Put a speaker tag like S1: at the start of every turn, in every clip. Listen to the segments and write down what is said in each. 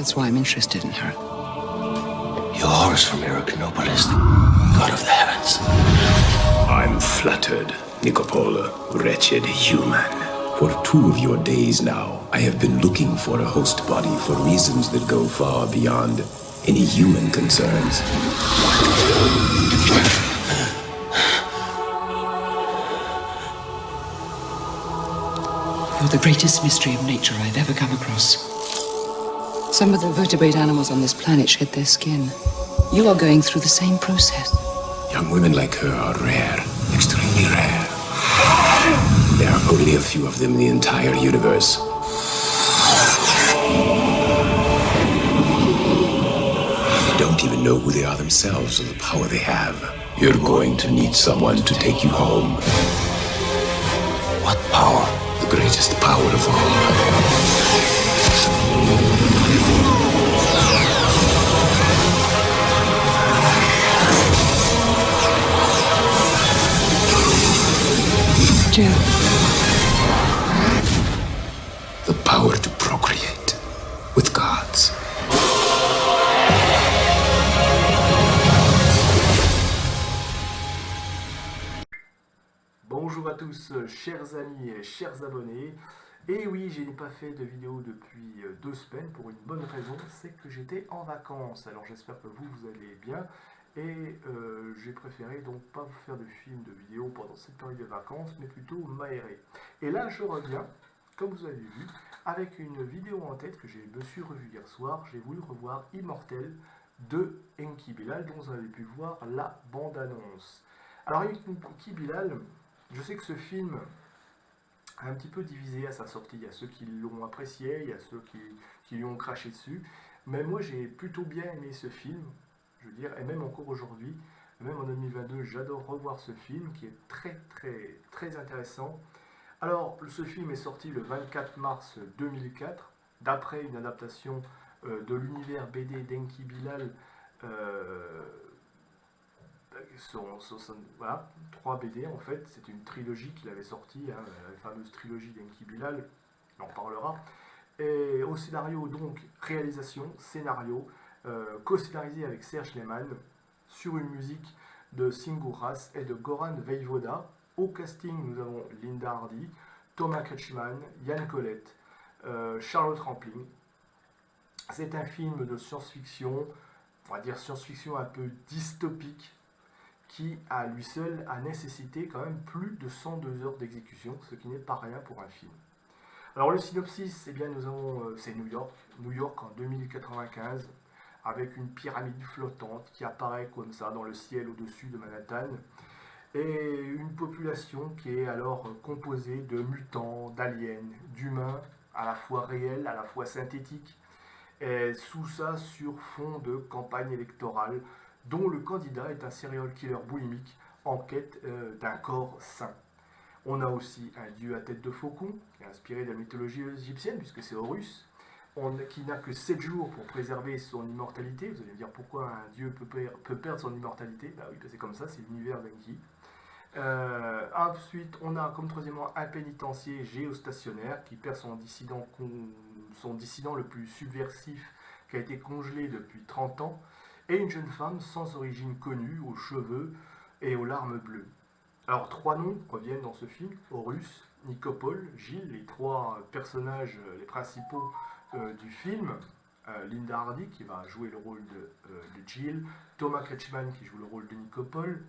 S1: That's why I'm interested in her.
S2: You're Horus from Heracleopolis, god of the heavens.
S3: I'm flattered, Nicopole, wretched human. For 2 of your days now, I have been looking for a host body for reasons that go far beyond any human concerns.
S1: You're the greatest mystery of nature I've ever come across. Some of the vertebrate animals on this planet shed their skin. You are going through the same process.
S3: Young women like her are rare, extremely rare. There are only a few of them in the entire universe. They don't even know who they are themselves or the power they have. You're going to need someone to take you home.
S2: What power?
S3: The greatest power of all. The power to procreate with gods.
S4: Bonjour à tous, chers amis et chers abonnés. Et oui, je n'ai pas fait de vidéo depuis 2 semaines pour une bonne raison, c'est que j'étais en vacances. Alors j'espère que vous allez bien. Et j'ai préféré donc pas vous faire de film, de vidéo pendant cette période de vacances, mais plutôt m'aérer. Et là, je reviens, comme vous avez vu, avec une vidéo en tête que je me suis revu hier soir. J'ai voulu revoir Immortel de Enki Bilal, dont vous avez pu voir la bande-annonce. Alors, Enki Bilal, je sais que ce film a un petit peu divisé à sa sortie. Il y a ceux qui l'ont apprécié, il y a ceux qui lui ont craché dessus. Mais moi, j'ai plutôt bien aimé ce film. Je veux dire, et même encore aujourd'hui, même en 2022, j'adore revoir ce film qui est très intéressant. Alors, ce film est sorti le 24 mars 2004, d'après une adaptation de l'univers BD d'Enki Bilal. Voilà, 3 BD en fait, c'est une trilogie qu'il avait sortie, hein, la fameuse trilogie d'Enki Bilal, on en parlera. Et au scénario, donc, réalisation, scénario, co-scénarisé avec Serge Lehmann, sur une musique de Singur Ras et de Goran Vejvoda. Au casting, nous avons Linda Hardy, Thomas Kretschmann, Yann Colette, Charlotte Rampling. C'est un film de science-fiction, on va dire science-fiction un peu dystopique, qui à lui seul a nécessité quand même plus de 102 heures d'exécution, ce qui n'est pas rien pour un film. Alors le synopsis, eh bien, c'est New York en 2095, avec une pyramide flottante qui apparaît comme ça dans le ciel au-dessus de Manhattan, et une population qui est alors composée de mutants, d'aliens, d'humains, à la fois réels, à la fois synthétiques, et tout ça sur fond de campagne électorale, dont le candidat est un serial killer boulimique en quête d'un corps sain. On a aussi un dieu à tête de faucon, qui est inspiré de la mythologie égyptienne, puisque c'est Horus, qui n'a que 7 jours pour préserver son immortalité. Vous allez me dire pourquoi un dieu peut perdre son immortalité. Bah oui, c'est comme ça, c'est l'univers d'Enki. Ensuite, on a comme troisièmement un pénitencier géostationnaire qui perd son dissident le plus subversif, qui a été congelé depuis 30 ans, et une jeune femme sans origine connue, aux cheveux et aux larmes bleues. Alors, 3 noms reviennent dans ce film: Horus, Nicopole, Gilles, les 3 personnages, les principaux du film. Linda Hardy qui va jouer le rôle de Jill, Thomas Kretschmann qui joue le rôle de Nicopole,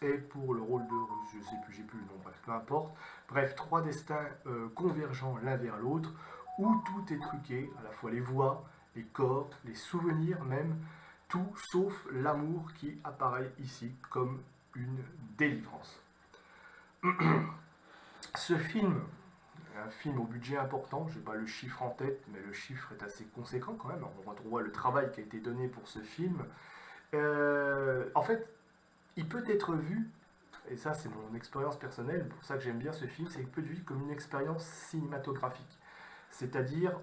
S4: et pour le rôle de Horus, je sais plus, j'ai plus le nom, bref, peu importe. Bref, 3 destins convergents l'un vers l'autre, où tout est truqué, à la fois les voix, les corps, les souvenirs même, tout sauf l'amour qui apparaît ici comme une délivrance. Ce film, un film au budget important, je n'ai pas le chiffre en tête, mais le chiffre est assez conséquent quand même. On voit le travail qui a été donné pour ce film. En fait, il peut être vu, et ça c'est mon expérience personnelle, pour ça que j'aime bien ce film, c'est qu'il peut être vu comme une expérience cinématographique. C'est-à-dire,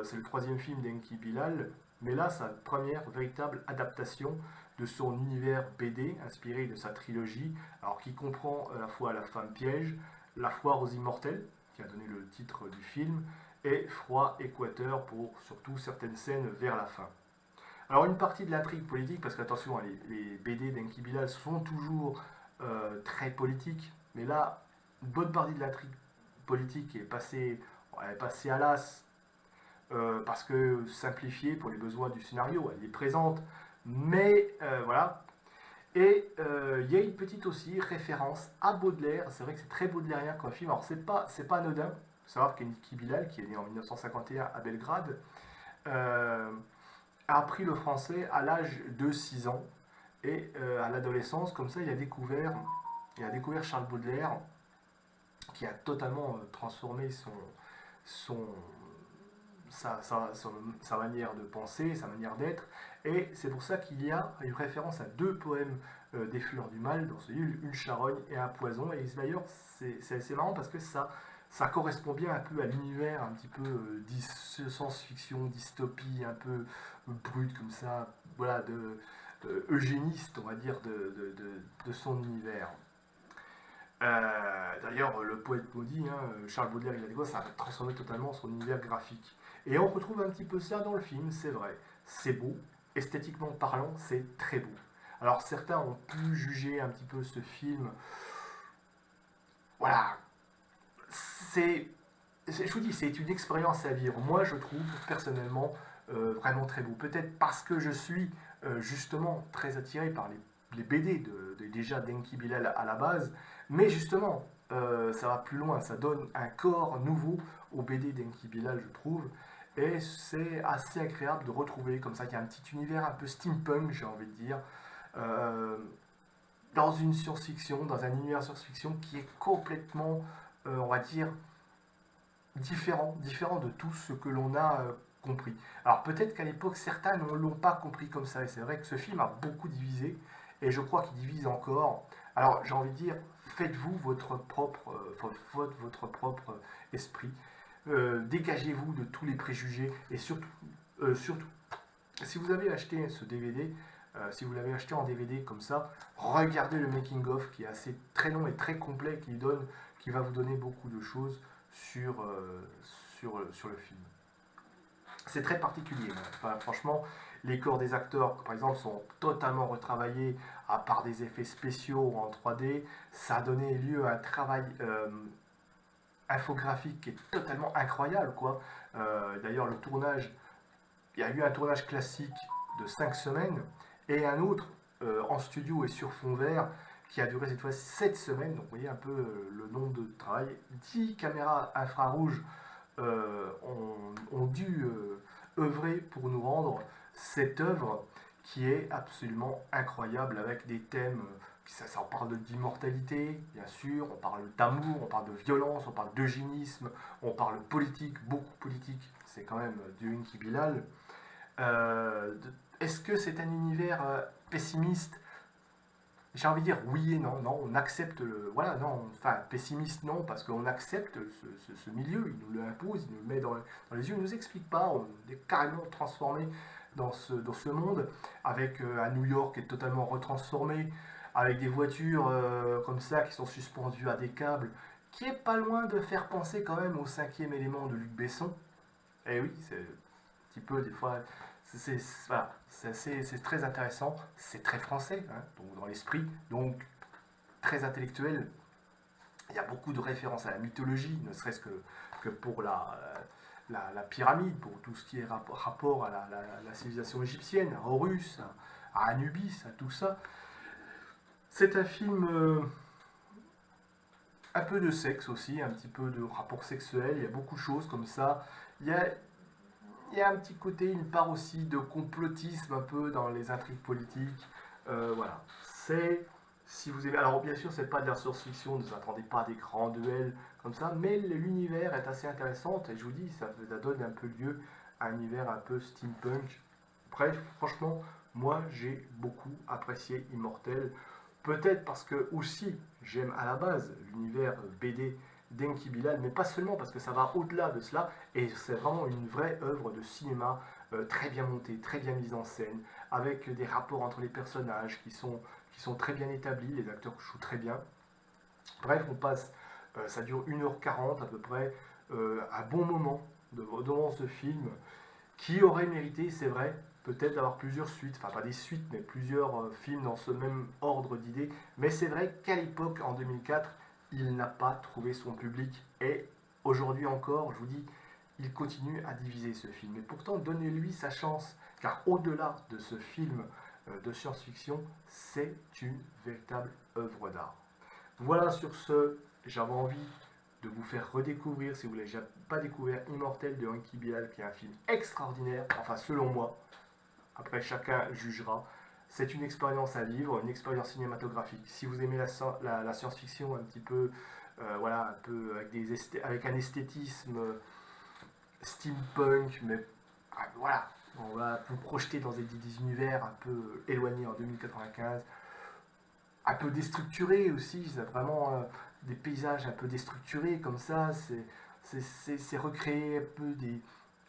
S4: c'est le 3e film d'Enki Bilal, mais là, sa première véritable adaptation de son univers BD, inspiré de sa trilogie, alors qui comprend à la fois La Femme Piège, La Foire aux Immortels, qui a donné le titre du film, et froid équateur pour surtout certaines scènes vers la fin. Alors une partie de l'intrigue politique, parce qu'attention, les BD d'Enki Bilal sont toujours très politiques, mais là, une bonne partie de l'intrigue politique elle est passée à l'as, parce que simplifiée pour les besoins du scénario, elle est présente, mais voilà. Et il y a une petite aussi référence à Baudelaire, c'est vrai que c'est très baudelairien comme film, alors c'est pas anodin, faut savoir qu'Enki Bilal, qui est né en 1951 à Belgrade, a appris le français à l'âge de 6 ans, et à l'adolescence, comme ça, il a découvert Charles Baudelaire, qui a totalement transformé sa manière de penser, sa manière d'être, et c'est pour ça qu'il y a une référence à 2 poèmes des Fleurs du Mal dans ce livre, Une charogne et un poison, et d'ailleurs c'est assez marrant parce que ça correspond bien un peu à l'univers un petit peu science-fiction, dystopie, un peu brut comme ça, voilà, eugéniste, on va dire, de son univers. D'ailleurs, le poète maudit, Charles Baudelaire, il a dit quoi, ça a transformé totalement son univers graphique. Et on retrouve un petit peu ça dans le film, c'est vrai. C'est beau, esthétiquement parlant, c'est très beau. Alors certains ont pu juger un petit peu ce film. Voilà. Je vous dis, c'est une expérience à vivre. Moi, je trouve personnellement vraiment très beau. Peut-être parce que je suis justement très attiré par les BD déjà d'Enki Bilal à la base, mais justement, ça va plus loin, ça donne un corps nouveau aux BD d'Enki Bilal, je trouve, et c'est assez agréable de retrouver comme ça, il y a un petit univers un peu steampunk, j'ai envie de dire, dans une science-fiction, dans un univers science-fiction qui est complètement, on va dire, différent de tout ce que l'on a compris. Alors peut-être qu'à l'époque, certains ne l'ont pas compris comme ça, et c'est vrai que ce film a beaucoup divisé, et je crois qu'il divise encore. Alors j'ai envie de dire, faites-vous votre propre esprit, dégagez-vous de tous les préjugés, et surtout, si vous avez acheté ce DVD, si vous l'avez acheté en DVD comme ça, regardez le making-of qui est assez très long et très complet, qui va vous donner beaucoup de choses sur le film. C'est très particulier. Enfin, franchement, les corps des acteurs, par exemple, sont totalement retravaillés, à part des effets spéciaux en 3D. Ça a donné lieu à un travail infographique qui est totalement incroyable, quoi. D'ailleurs, il y a eu un tournage classique de 5 semaines, et un autre en studio et sur fond vert, qui a duré cette fois 7 semaines. Donc vous voyez un peu le nombre de travail. 10 caméras infrarouges ont dû œuvrer pour nous rendre cette œuvre qui est absolument incroyable, avec des thèmes, ça parle d'immortalité, bien sûr, on parle d'amour, on parle de violence, on parle d'eugénisme, on parle politique, beaucoup politique, c'est quand même du Enki Bilal. Est-ce que c'est un univers pessimiste? J'ai envie de dire oui et non. Non, on accepte voilà, non, enfin, pessimiste non, parce qu'on accepte ce milieu, il nous l'impose, il nous le met dans les yeux, il ne nous explique pas, on est carrément transformé dans ce monde, avec un New York qui est totalement retransformé, avec des voitures comme ça qui sont suspendues à des câbles, qui est pas loin de faire penser quand même au 5e élément de Luc Besson. Et oui, c'est un petit peu des fois. Voilà, c'est très intéressant, c'est très français, hein, donc dans l'esprit, donc très intellectuel. Il y a beaucoup de références à la mythologie, ne serait-ce que pour la pyramide, pour tout ce qui est rapport à la civilisation égyptienne, à Horus, à Anubis, à tout ça. C'est un film un peu de sexe aussi, un petit peu de rapport sexuel, il y a beaucoup de choses comme ça. Il y a un petit côté, une part aussi de complotisme un peu dans les intrigues politiques. Voilà. Si vous aimez. Alors bien sûr, c'est pas de la science-fiction, ne vous attendez pas à des grands duels comme ça, mais l'univers est assez intéressant, et je vous dis, ça donne un peu lieu à un univers un peu steampunk. Bref, franchement, moi j'ai beaucoup apprécié Immortel. Peut-être parce que aussi j'aime à la base l'univers BD d'Enki Bilal, mais pas seulement, parce que ça va au-delà de cela, et c'est vraiment une vraie œuvre de cinéma, très bien montée, très bien mise en scène, avec des rapports entre les personnages qui sont très bien établis, les acteurs jouent très bien. Bref, ça dure 1h40 à peu près, un bon moment devant ce film qui aurait mérité, c'est vrai, peut-être d'avoir plusieurs suites, enfin pas des suites, mais plusieurs films dans ce même ordre d'idées. Mais c'est vrai qu'à l'époque, en 2004, il n'a pas trouvé son public. Et aujourd'hui encore, je vous dis, il continue à diviser ce film. Et pourtant, donnez-lui sa chance, car au-delà de ce film de science-fiction, c'est une véritable œuvre d'art. Voilà, sur ce, j'avais envie de vous faire redécouvrir, si vous ne l'avez déjà pas découvert, Immortel de Enki Bilal, qui est un film extraordinaire, enfin selon moi, après chacun jugera. C'est une expérience à vivre, une expérience cinématographique. Si vous aimez la science-fiction un petit peu, voilà, un peu avec un esthétisme steampunk, mais voilà, on va vous projeter dans des univers un peu éloignés en 2095, un peu déstructurés aussi, c'est vraiment des paysages un peu déstructurés comme ça, c'est recréer un peu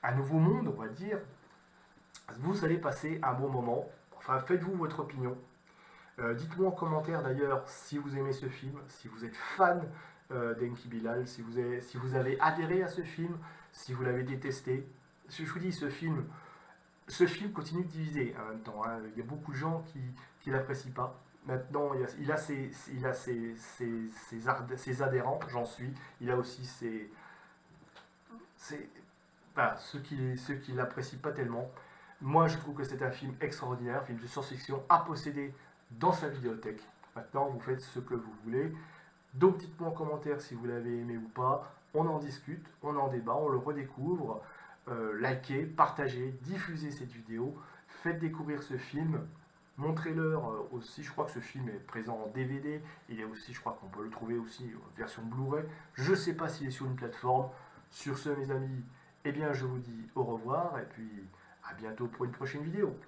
S4: un nouveau monde, on va dire. Vous allez passer un bon moment, enfin faites-vous votre opinion. Dites-moi en commentaire d'ailleurs si vous aimez ce film, si vous êtes fan d'Enki Bilal, si vous avez adhéré à ce film, si vous l'avez détesté. Je vous dis, ce film continue de diviser en même temps. Hein. Il y a beaucoup de gens qui ne l'apprécient pas. Maintenant, il a ses adhérents, j'en suis. Il a aussi ceux qui ne l'apprécient pas tellement. Moi, je trouve que c'est un film extraordinaire, un film de science-fiction à posséder dans sa vidéothèque. Maintenant, vous faites ce que vous voulez. Donc, dites-moi en commentaire si vous l'avez aimé ou pas. On en discute, on en débat, on le redécouvre. Likez, partagez, diffusez cette vidéo. Faites découvrir ce film. Montrez-leur aussi, je crois que ce film est présent en DVD. Il est aussi, je crois qu'on peut le trouver aussi en version Blu-ray. Je ne sais pas s'il est sur une plateforme. Sur ce, mes amis, eh bien, je vous dis au revoir et puis à bientôt pour une prochaine vidéo.